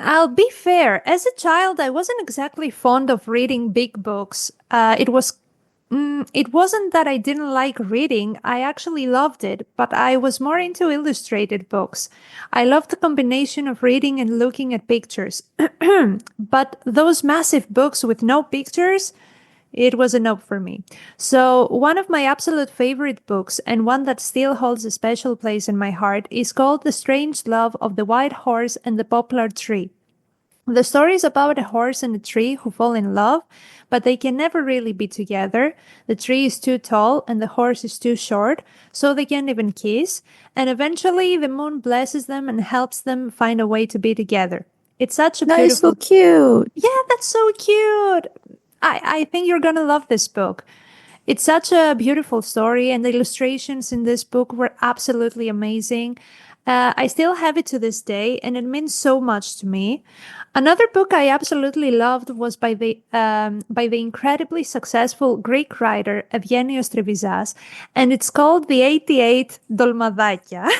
I'll be fair. As a child, I wasn't exactly fond of reading big books. It wasn't that I didn't like reading. I actually loved it, but I was more into illustrated books. I loved the combination of reading and looking at pictures. But those massive books with no pictures, it was a no for me. So, one of my absolute favorite books, and one that still holds a special place in my heart, is called The Strange Love of the White Horse and the Poplar Tree. The story is about a horse and a tree who fall in love, but they can never really be together. The tree is too tall and the horse is too short, so they can't even kiss. And eventually the moon blesses them and helps them find a way to be together. It's such a That is beautiful... so cute. Yeah, that's so cute. I think you're gonna love this book. It's such a beautiful story, and the illustrations in this book were absolutely amazing. I still have it to this day, and it means so much to me. Another book I absolutely loved was by the incredibly successful Greek writer Eugenios Trevizas, and it's called The 88 Dolmadakia.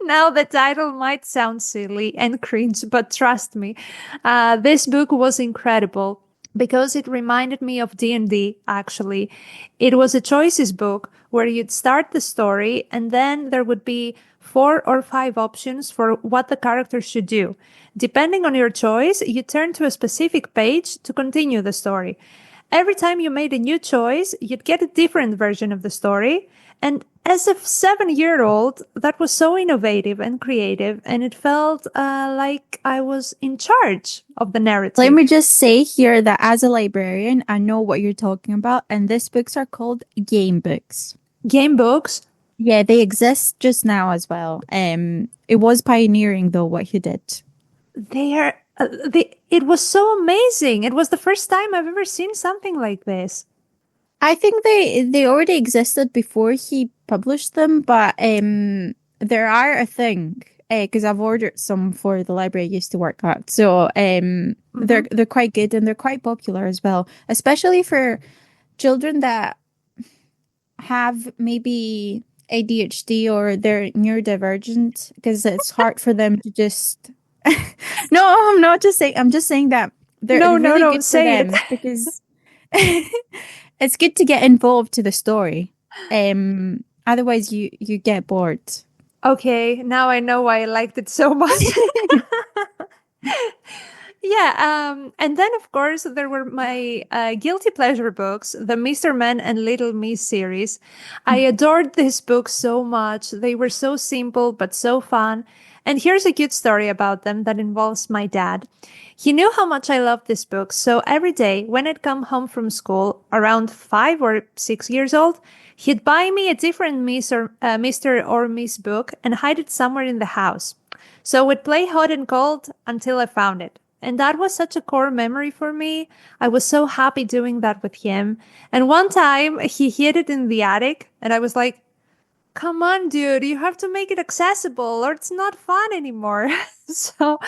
Now, the title might sound silly and cringe, but trust me, this book was incredible because it reminded me of D&D, actually. It was a choices book where you'd start the story and then there would be 4 or 5 options for what the character should do. Depending on your choice, you turn to a specific page to continue the story. Every time you made a new choice, you'd get a different version of the story. And as a 7-year-old, that was so innovative and creative, and it felt like I was in charge of the narrative. Let me just say here that as a librarian, I know what you're talking about, and these books are called game books. Game books? Yeah, they exist just now as well. It was pioneering, though, what he did. It was so amazing. It was the first time I've ever seen something like this. I think they already existed before he published them, but they are a thing because I've ordered some for the library I used to work at. So they're quite good and they're quite popular as well, especially for children that have maybe ADHD or they're neurodivergent, because it's hard for them to just. No, I'm not just saying. I'm just saying that they're really good for them because. It's good to get involved to the story. Otherwise, you get bored. Okay, now I know why I liked it so much. Yeah, and then, of course, there were my guilty pleasure books, the Mr. Man and Little Miss series. I adored these books so much. They were so simple, but so fun. And here's a cute story about them that involves my dad. He knew how much I loved this book, so every day when I'd come home from school, around 5 or 6 years old, he'd buy me a different Mr. or Miss book and hide it somewhere in the house. So we'd play hot and cold until I found it. And that was such a core memory for me. I was so happy doing that with him. And one time he hid it in the attic and I was like, come on, dude, you have to make it accessible or it's not fun anymore. So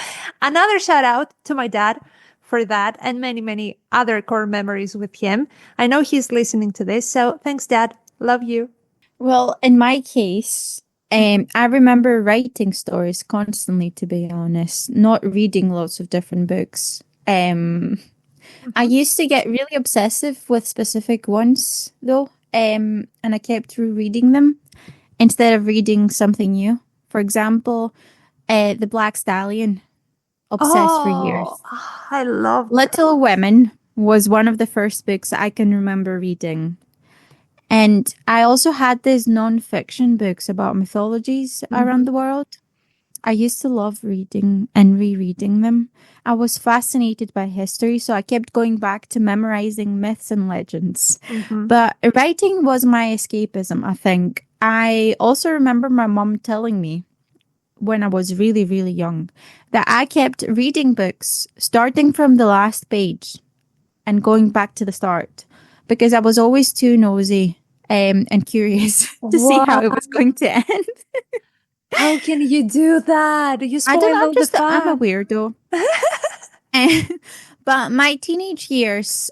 another shout out to my dad for that and many, many other core memories with him. I know he's listening to this. So thanks, Dad. Love you. Well, in my case, I remember writing stories constantly, to be honest, not reading lots of different books. I used to get really obsessive with specific ones, though, and I kept rereading them instead of reading something new. For example, The Black Stallion, obsessed for years. I love Little Women was one of the first books I can remember reading. And I also had these non-fiction books about mythologies around the world. I used to love reading and rereading them. I was fascinated by history, so I kept going back to memorizing myths and legends. But writing was my escapism, I think. I also remember my mom telling me when I was really, really young that I kept reading books starting from the last page and going back to the start because I was always too nosy and curious to see how it was going to end. How can you do that? You I don't know, spoiled the fun. I'm a weirdo. But my teenage years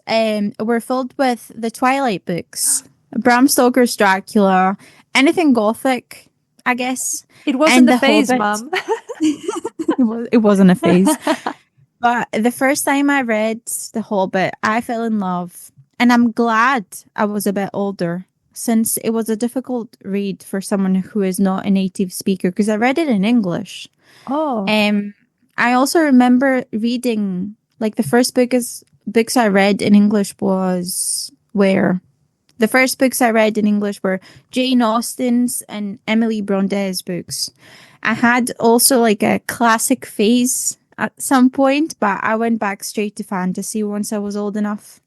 were filled with the Twilight books, Bram Stoker's Dracula, anything gothic, I guess. It wasn't and the The phase, Hobbit. Mom. It wasn't a phase. But the first time I read The Hobbit, I fell in love. And I'm glad I was a bit older, since it was a difficult read for someone who is not a native speaker, because I read it in English. Oh. I also remember reading, like, the first books I read in English was the first books I read in English were Jane Austen's and Emily Bronte's books. I had also like a classic phase at some point, but I went back straight to fantasy once I was old enough.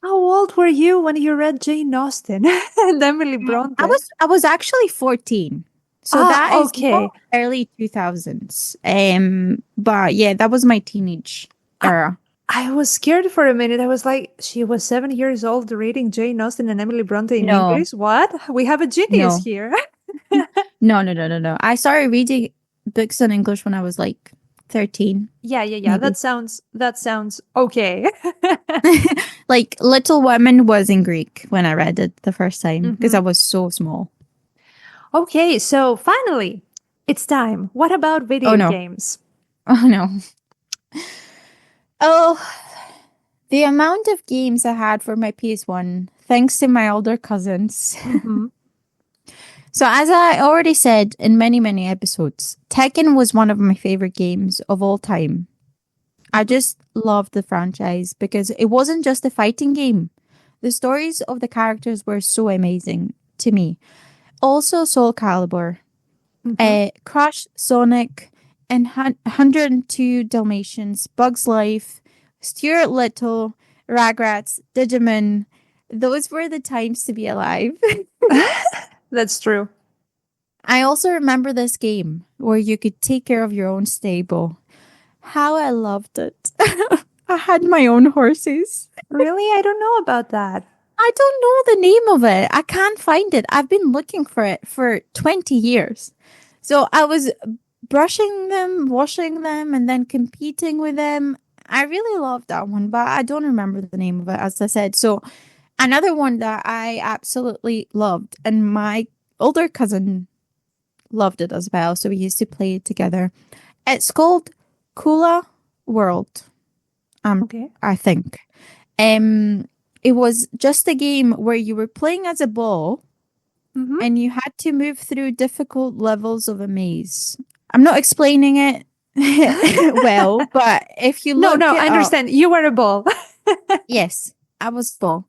How old were you when you read Jane Austen and Emily Bronte? I was actually 14. So that is okay. not early 2000s. But yeah, that was my teenage era. I was scared for a minute. I was like, she was 7 years old reading Jane Austen and Emily Bronte in English? What? We have a genius here. No. I started reading books in English when I was like 13. Yeah. Maybe. That sounds okay. Like Little Women was in Greek when I read it the first time because I was so small. Okay, so finally, it's time. What about video games? Oh no. Oh, the amount of games I had for my PS1, thanks to my older cousins. So as I already said in many, many episodes, Tekken was one of my favorite games of all time. I just loved the franchise because it wasn't just a fighting game. The stories of the characters were so amazing to me. Also Soul Calibur, Crash, Sonic, and 102 Dalmatians, Bugs Life, Stuart Little, Rugrats, Digimon. Those were the times to be alive. That's true. I also remember this game where you could take care of your own stable. How I loved it. I had my own horses. Really? I don't know about that. I don't know the name of it. I can't find it. I've been looking for it for 20 years. So I was brushing them, washing them, and then competing with them. I really loved that one, but I don't remember the name of it, as I said. So another one that I absolutely loved, and my older cousin loved it as well. So we used to play it together. It's called Kula World. I think. It was just a game where you were playing as a ball and you had to move through difficult levels of a maze. I'm not explaining it well, but if you look I understand. You were a ball. Yes, I was a ball.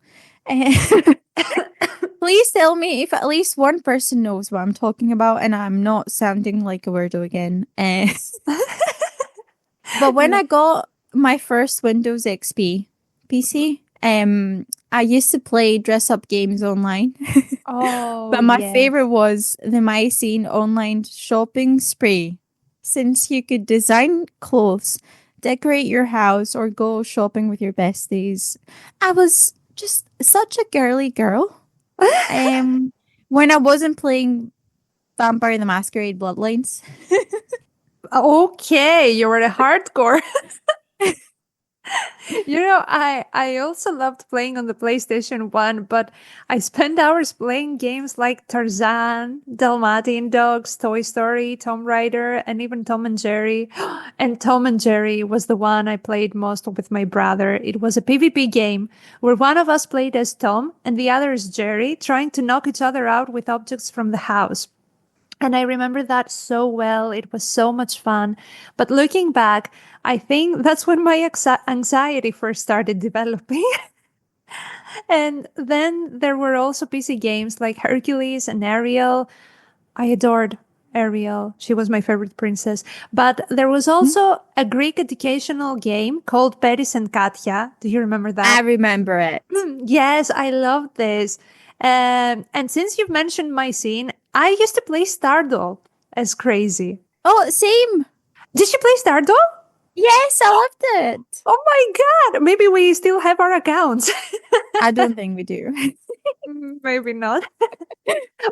Please tell me if at least one person knows what I'm talking about and I'm not sounding like a weirdo again. But when I got my first Windows XP PC, I used to play dress-up games online. But my favorite was the Mycene online shopping spree. Since you could design clothes, decorate your house, or go shopping with your besties. I was just such a girly girl. When I wasn't playing Vampire the Masquerade Bloodlines. Okay, you were a hardcore. I also loved playing on the PlayStation 1, but I spent hours playing games like Tarzan, Dalmatian Dogs, Toy Story, Tomb Raider, and even Tom and Jerry. And Tom and Jerry was the one I played most with my brother. It was a PvP game where one of us played as Tom and the other as Jerry, trying to knock each other out with objects from the house. And I remember that so well. It was so much fun. But looking back, I think that's when my anxiety first started developing. And then there were also PC games like Hercules and Ariel. I adored Ariel. She was my favorite princess. But there was also a Greek educational game called Peris and Katia. Do you remember that? I remember it. Yes, I loved this. And since you've mentioned Mycene, I used to play Stardoll as crazy. Oh, same. Did you play Stardoll? Yes, I loved it. Oh my God. Maybe we still have our accounts. I don't think we do. Maybe not.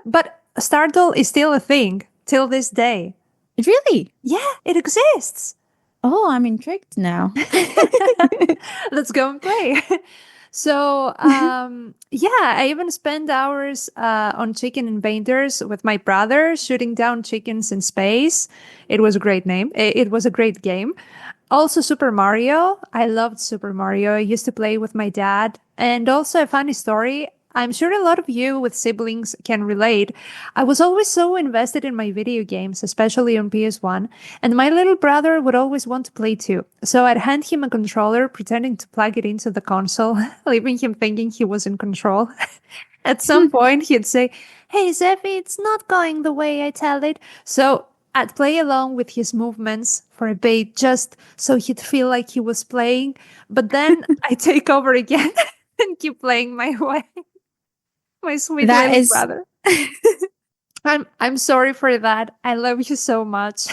But Stardoll is still a thing till this day. Really? Yeah, it exists. Oh, I'm intrigued now. Let's go and play. So, yeah, I even spent hours on Chicken Invaders with my brother, shooting down chickens in space. It was a great name. It was a great game. Also, Super Mario. I loved Super Mario. I used to play with my dad. And also, a funny story. I'm sure a lot of you with siblings can relate. I was always so invested in my video games, especially on PS1, and my little brother would always want to play too. So I'd hand him a controller, pretending to plug it into the console, leaving him thinking he was in control. At some point, he'd say, "Hey, Zeffy, it's not going the way I tell it." So I'd play along with his movements for a bit just so he'd feel like he was playing. But then I take over again and keep playing my way. My sweet That little is brother. I'm sorry for that. I love you so much.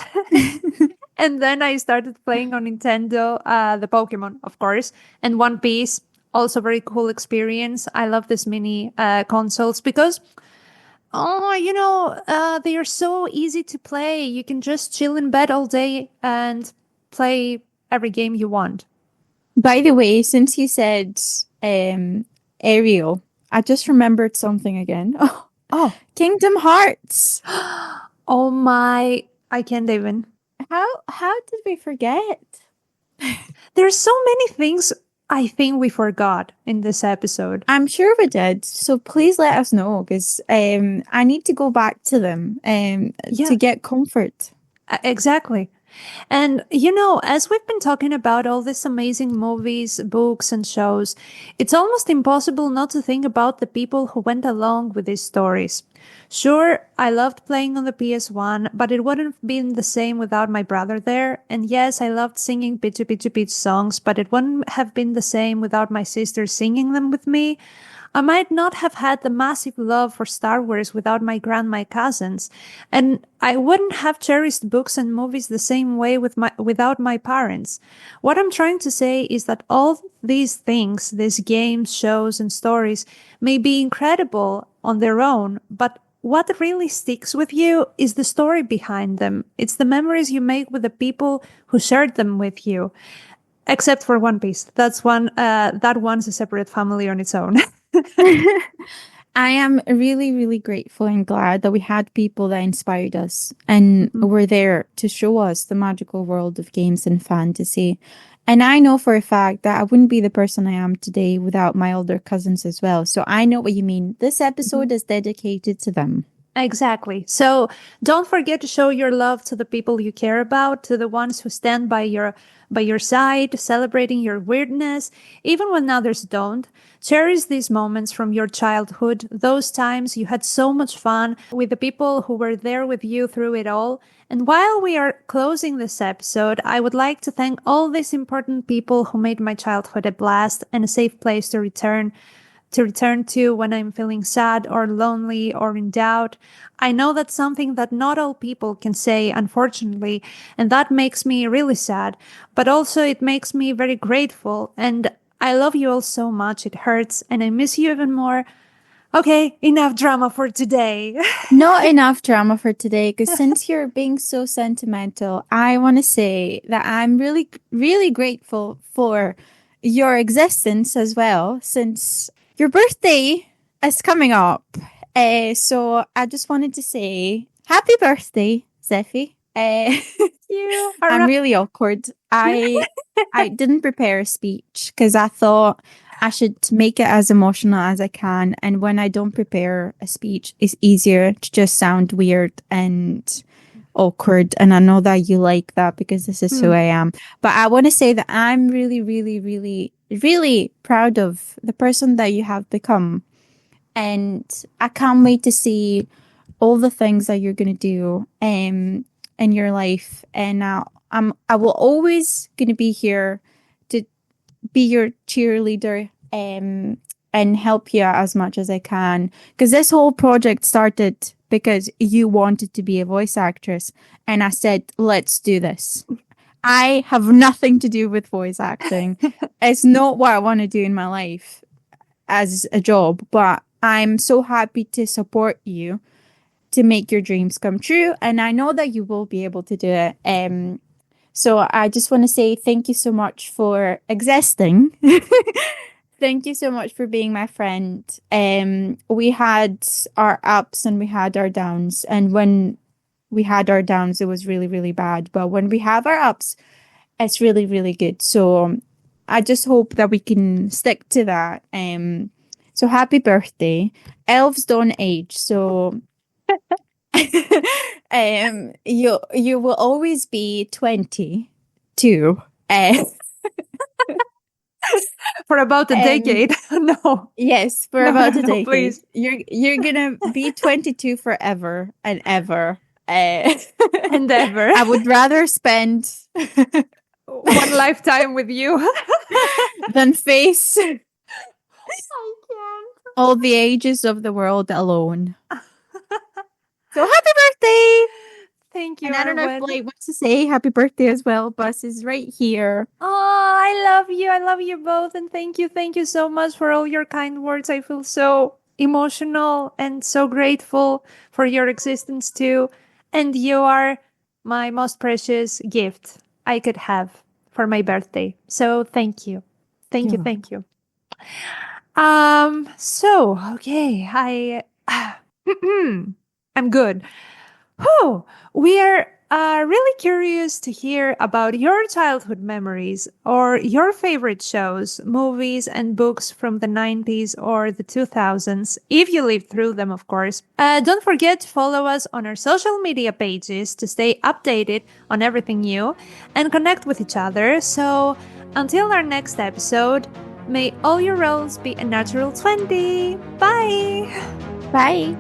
And then I started playing on Nintendo, the Pokemon, of course, and One Piece. Also very cool experience. I love this mini consoles because they are so easy to play. You can just chill in bed all day and play every game you want. By the way, since you said Ariel, I just remembered something again. Oh, Kingdom Hearts. Oh my, I can't even. How did we forget? There's so many things I think we forgot in this episode. I'm sure we did. So please let us know because I need to go back to them to get comfort. Exactly. And, as we've been talking about all these amazing movies, books, and shows, it's almost impossible not to think about the people who went along with these stories. Sure, I loved playing on the PS1, but it wouldn't have been the same without my brother there. And yes, I loved singing Pichu Pichu Pitch songs, but it wouldn't have been the same without my sister singing them with me. I might not have had the massive love for Star Wars without my grandma cousins, and I wouldn't have cherished books and movies the same way without my parents. What I'm trying to say is that all these things, these games, shows, and stories may be incredible on their own, but what really sticks with you is the story behind them. It's the memories you make with the people who shared them with you. Except for One Piece. That one's a separate family on its own. I am really, really grateful and glad that we had people that inspired us and were there to show us the magical world of games and fantasy. And I know for a fact that I wouldn't be the person I am today without my older cousins as well. So I know what you mean. This episode is dedicated to them. Exactly. So don't forget to show your love to the people you care about, to the ones who stand by your side, celebrating your weirdness, even when others don't. Cherish these moments from your childhood, those times you had so much fun with the people who were there with you through it all. And while we are closing this episode, I would like to thank all these important people who made my childhood a blast and a safe place to return to when I'm feeling sad or lonely or in doubt. I know that's something that not all people can say, unfortunately, and that makes me really sad, but also it makes me very grateful, and I love you all so much. It hurts, and I miss you even more. Okay, enough drama for today. Not enough drama for today, because since you're being so sentimental, I want to say that I'm really, really grateful for your existence as well, since your birthday is coming up. So I just wanted to say happy birthday, Zeffy. I'm really awkward. I didn't prepare a speech because I thought I should make it as emotional as I can. And when I don't prepare a speech, it's easier to just sound weird and awkward. And I know that you like that because this is who I am. But I want to say that I'm really, really, really, really proud of the person that you have become. And I can't wait to see all the things that you're going to do in your life. And I will always going to be here to be your cheerleader and help you as much as I can. Because this whole project started because you wanted to be a voice actress. And I said, let's do this. I have nothing to do with voice acting. It's not what I want to do in my life as a job, but I'm so happy to support you to make your dreams come true. And I know that you will be able to do it. So I just want to say thank you so much for existing. Thank you so much for being my friend. We had our ups and we had our downs, and when we had our downs, it was really, really bad. But when we have our ups, it's really, really good. So I just hope that we can stick to that. So happy birthday. Elves don't age, so you will always be 22. For about a decade. No. Yes, for No, about no, a no, decade. please. You're gonna be 22 forever and ever. And ever. I would rather spend One lifetime with you. than face all the ages of the world alone. So happy birthday! Thank you, And I don't know if Arwen. Blake wants to say happy birthday as well. Bus is right here. Oh, I love you. I love you both. And thank you so much for all your kind words. I feel so emotional and so grateful for your existence too. And you are my most precious gift I could have for my birthday. So thank you. Thank you. Yeah. Thank you. So, okay. I'm good. Oh, we are really curious to hear about your childhood memories or your favorite shows, movies, and books from the 90s or the 2000s, if you lived through them, of course. Don't forget to follow us on our social media pages to stay updated on everything new and connect with each other. So, until our next episode, may all your rolls be a natural 20. Bye! Bye.